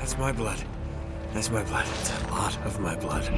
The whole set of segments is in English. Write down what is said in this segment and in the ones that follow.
That's my blood. That's my blood. It's a lot of my blood.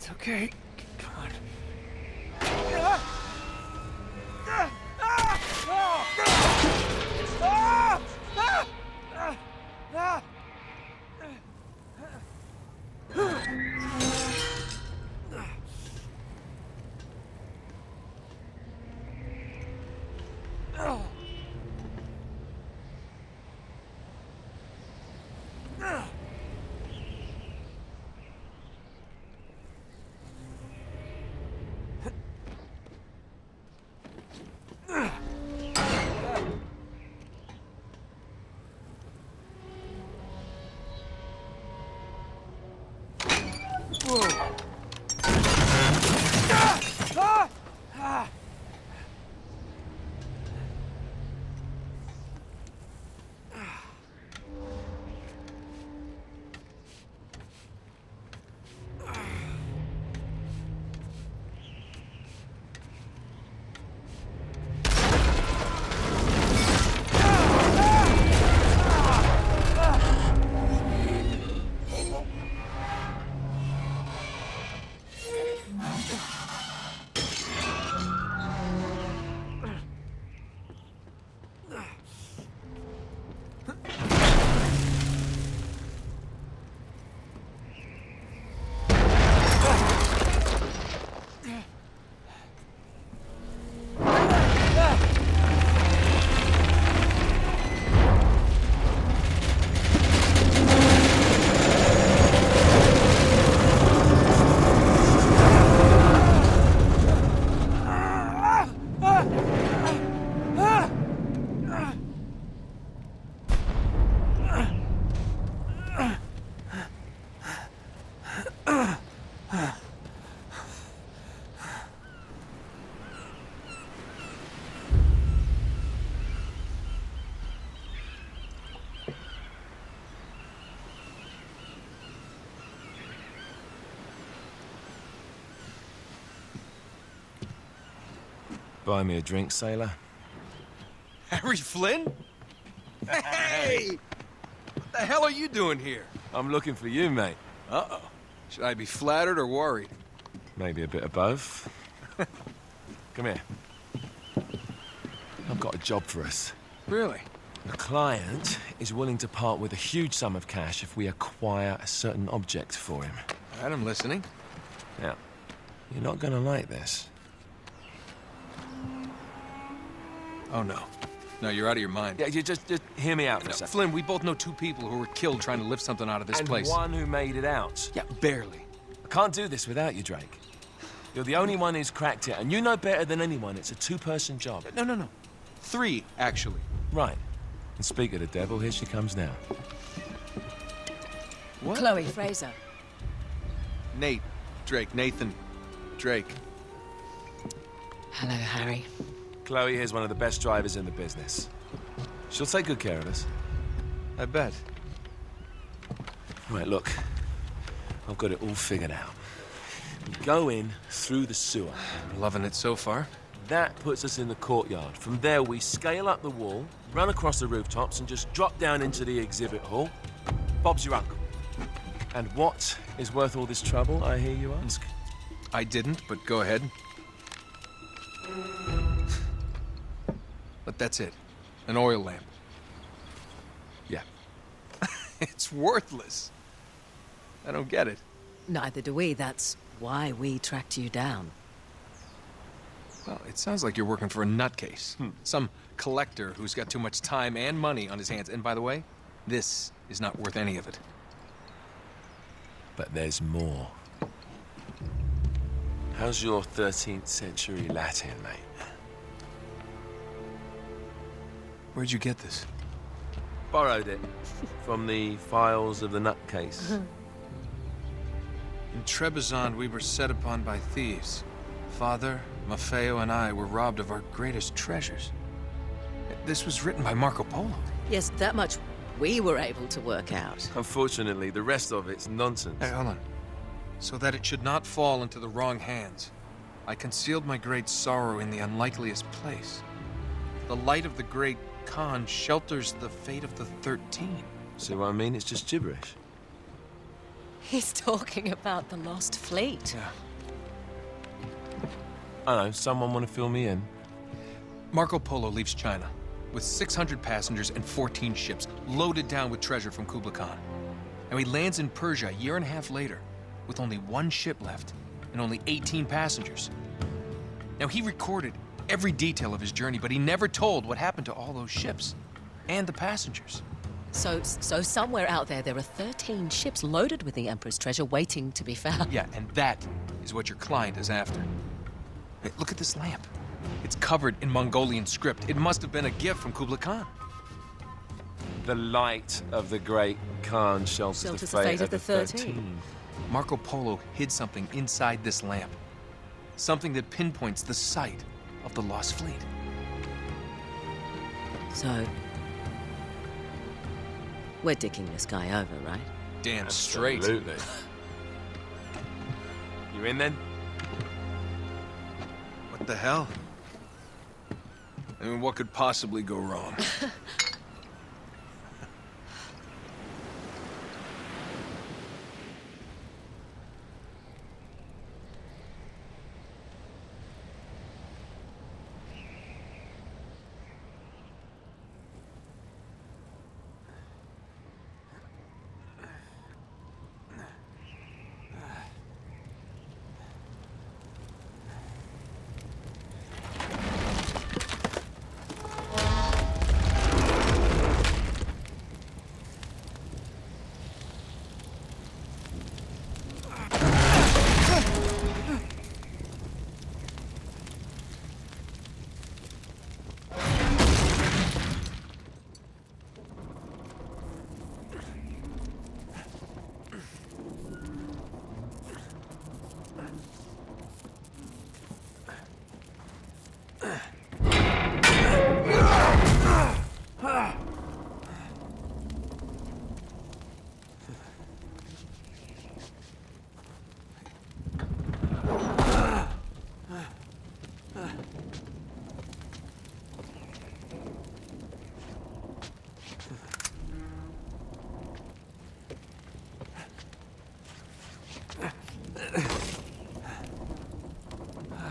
Okay, come on. Buy me a drink, sailor. Harry Flynn? Hey! What the hell are you doing here? I'm looking for you, mate. Uh-oh. Should I be flattered or worried? Maybe a bit of both. Come here. I've got a job for us. Really? The client is willing to part with a huge sum of cash if we acquire a certain object for him. All right, I'm listening. Now, you're not gonna like this. Oh, no. No, you're out of your mind. Yeah, you just hear me out for a No, second. Flynn, we both know two people who were killed trying to lift something out of this place. And one who made it out. Yeah, barely. I can't do this without you, Drake. You're the only one who's cracked it, and you know better than anyone it's a two-person job. No. Three, actually. Right. And speak of the devil, here she comes now. What? Chloe Frazer. Nate. Drake. Nathan. Drake. Hello, Harry. Chloe here's one of the best drivers in the business. She'll take good care of us. I bet. Right, look. I've got it all figured out. We go in through the sewer. I'm loving it so far. That puts us in the courtyard. From there, we scale up the wall, run across the rooftops, and just drop down into the exhibit hall. Bob's your uncle. And what is worth all this trouble, I hear you ask? I didn't, but go ahead. But that's it. An oil lamp. Yeah. It's worthless. I don't get it. Neither do we. That's why we tracked you down. Well, it sounds like you're working for a nutcase. Some collector who's got too much time and money on his hands. And by the way, this is not worth any of it. But there's more. How's your 13th century Latin, mate? Where'd you get this? Borrowed it from the files of the nutcase. In Trebizond, we were set upon by thieves. Father, Maffeo, and I were robbed of our greatest treasures. This was written by Marco Polo. Yes, that much we were able to work out. Unfortunately, the rest of it's nonsense. Hey, hold on. So that it should not fall into the wrong hands, I concealed my great sorrow in the unlikeliest place. The light of the great Khan shelters the fate of the 13. See what I mean? It's just gibberish. He's talking about the lost fleet. Yeah. I know, someone want to fill me in? Marco Polo leaves China with 600 passengers and 14 ships, loaded down with treasure from Kublai Khan. And he lands in Persia a year and a half later, with only one ship left and only 18 passengers. Now, he recorded every detail of his journey, but he never told what happened to all those ships and the passengers. So somewhere out there are 13 ships loaded with the Emperor's treasure waiting to be found. Yeah, and that is what your client is after. Hey, look at this lamp. It's covered in Mongolian script. It must have been a gift from Kublai Khan. The light of the great Khan shelters the fate of the 13. Marco Polo hid something inside this lamp. Something that pinpoints the site of the lost fleet. So, we're dicking this guy over, right? Damn straight. Absolutely. You in then? What the hell? I mean, what could possibly go wrong?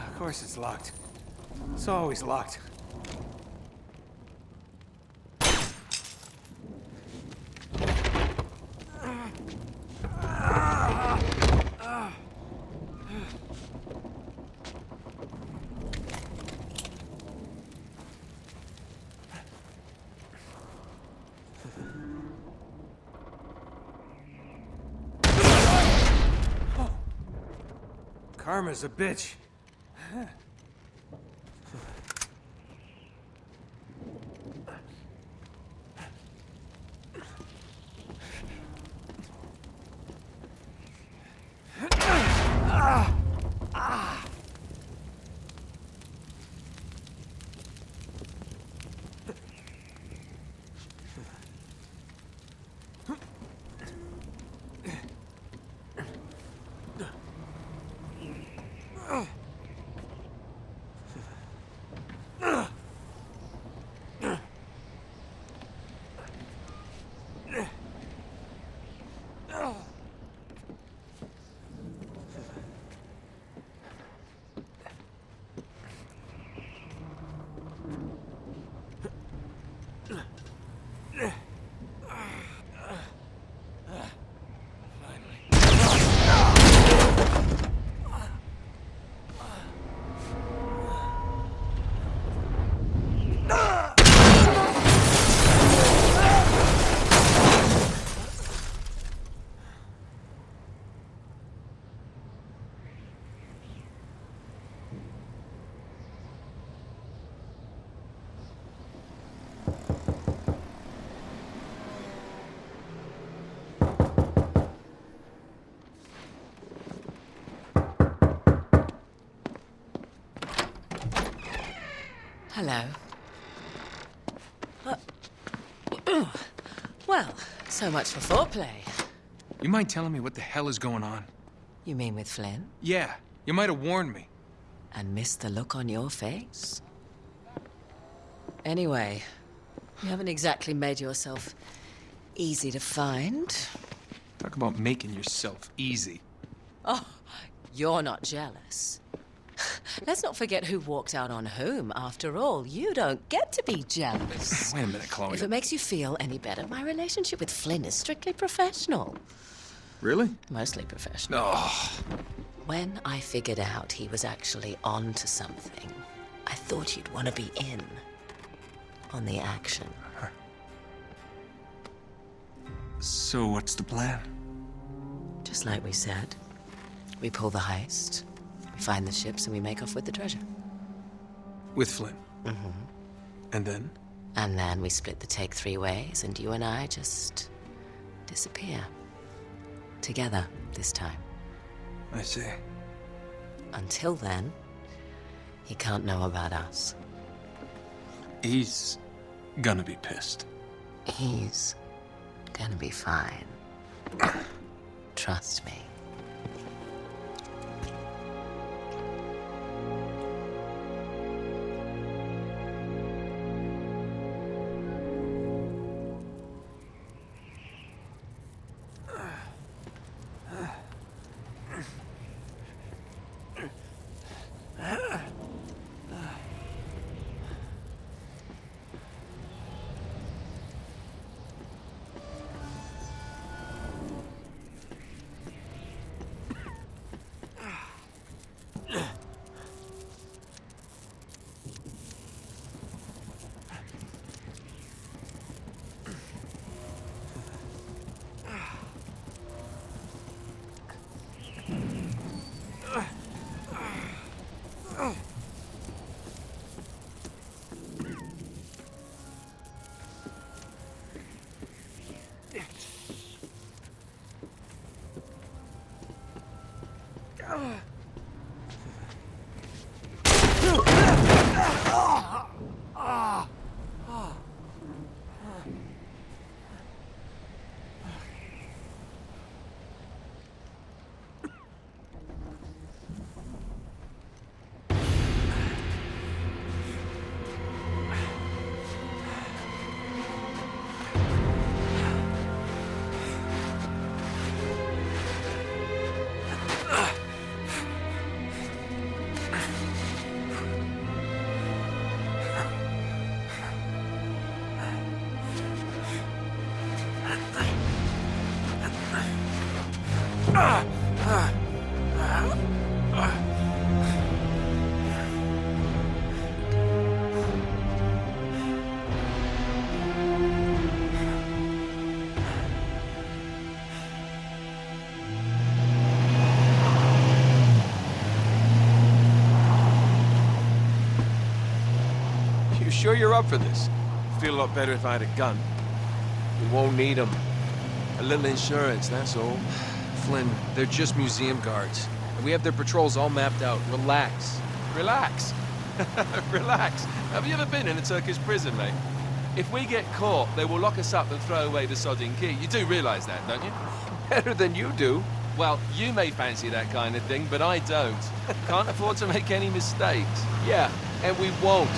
Of course it's locked. It's always locked. Karma's a bitch. Hello. Well, so much for foreplay. You mind telling me what the hell is going on? You mean with Flynn? Yeah, you might have warned me. And missed the look on your face? Anyway, you haven't exactly made yourself easy to find. Talk about making yourself easy. Oh, you're not jealous. Let's not forget who walked out on whom. After all, you don't get to be jealous. Wait a minute, Chloe. If it makes you feel any better, my relationship with Flynn is strictly professional. Really? Mostly professional. Oh. When I figured out he was actually on to something, I thought you'd want to be in on the action. So what's the plan? Just like we said, we pull the heist, we find the ships, and we make off with the treasure. With Flynn? Mm-hmm. And then? And then we split the take 3 ways, and you and I just disappear. Together, this time. I see. Until then, he can't know about us. He's gonna be pissed. He's gonna be fine. Trust me. Sure you're up for this? Feel a lot better if I had a gun. We won't need them. A little insurance, that's all. Flynn, they're just museum guards. And we have their patrols all mapped out. Relax. Relax. Relax. Have you ever been in a Turkish prison, mate? If we get caught, they will lock us up and throw away the sodding key. You do realize that, don't you? Better than you do. Well, you may fancy that kind of thing, but I don't. Can't afford to make any mistakes. Yeah, and we won't.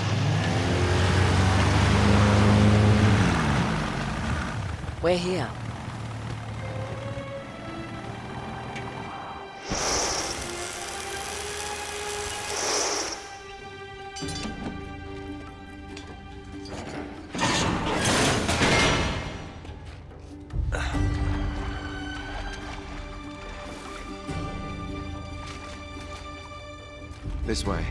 We're here. This way.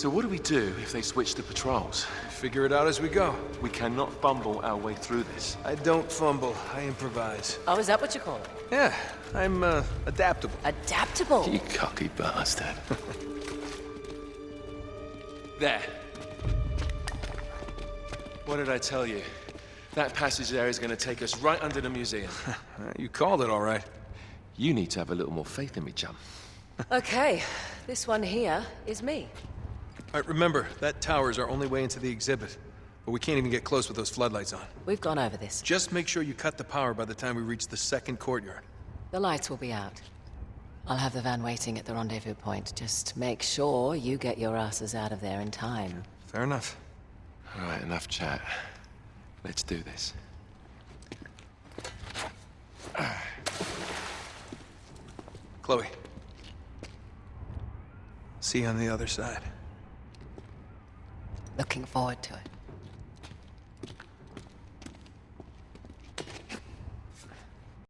So what do we do if they switch to patrols? Figure it out as we go. We cannot fumble our way through this. I don't fumble, I improvise. Oh, is that what you call it? Yeah, I'm, adaptable. Adaptable. You cocky bastard. There. What did I tell you? That passage there is going to take us right under the museum. You called it all right. You need to have a little more faith in me, chum. Okay, this one here is me. All right, remember, that tower is our only way into the exhibit. But we can't even get close with those floodlights on. We've gone over this. Just make sure you cut the power by the time we reach the second courtyard. The lights will be out. I'll have the van waiting at the rendezvous point. Just make sure you get your asses out of there in time. Fair enough. All right, enough chat. Let's do this. Chloe. See you on the other side. Looking forward to it.